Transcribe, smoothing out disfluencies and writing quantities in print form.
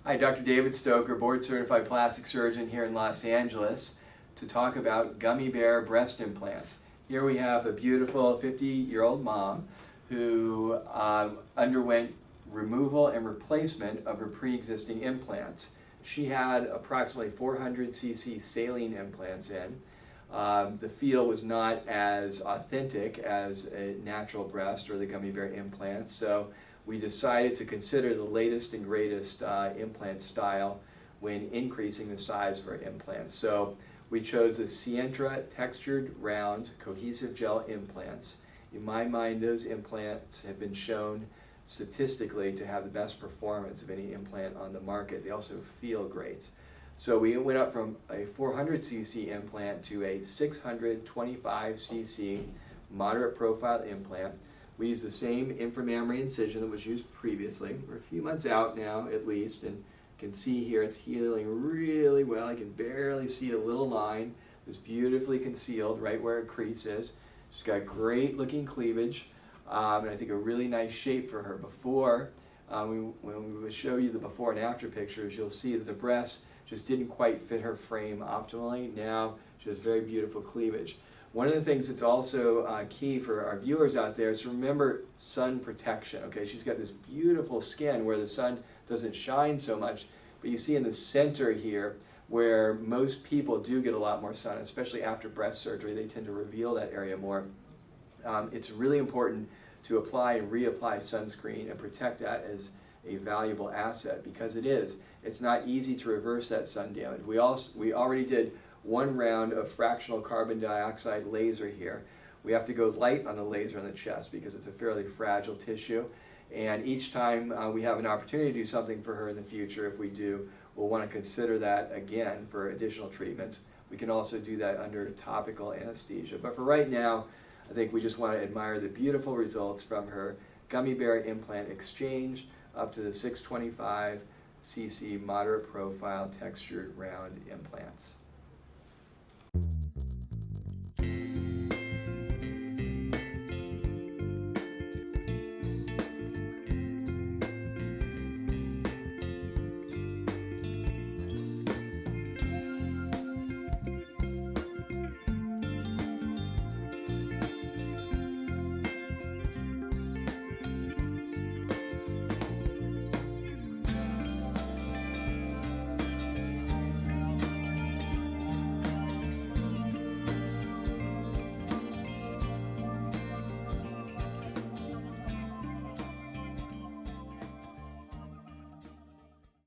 Hi, Dr. David Stoker, board certified plastic surgeon here in Los Angeles to talk about gummy bear breast implants. Here we have a beautiful 50-year-old mom who underwent removal and replacement of her pre-existing implants. She had approximately 400 cc saline implants in. The feel was not as authentic as a natural breast or the gummy bear implants, so we decided to consider the latest and greatest implant style when increasing the size of our implants. So we chose the Sientra textured round cohesive gel implants. In my mind, those implants have been shown statistically to have the best performance of any implant on the market. They also feel great. So we went up from a 400 cc implant to a 625 cc moderate profile implant. We use the same inframammary incision that was used previously. We're a few months out now at least, and you can see here it's healing really well. You can barely see a little line. It's beautifully concealed right where her crease is. She's got great looking cleavage, and I think a really nice shape for her. Before, when we would show you the before and after pictures, you'll see that the breast just didn't quite fit her frame optimally. Now she has very beautiful cleavage. One of the things that's also key for our viewers out there is to remember sun protection. Okay, she's got this beautiful skin where the sun doesn't shine so much, but you see in the center here where most people do get a lot more sun, especially after breast surgery, they tend to reveal that area more. It's really important to apply and reapply sunscreen and protect that as a valuable asset, because it is. It's not easy to reverse that sun damage. We already did one round of fractional carbon dioxide laser here. We have to go light on the laser on the chest because it's a fairly fragile tissue. And each time we have an opportunity to do something for her in the future, if we do, we'll want to consider that again for additional treatments. We can also do that under topical anesthesia. But for right now, I think we just want to admire the beautiful results from her gummy bear implant exchange up to the 625 cc moderate profile textured round implants.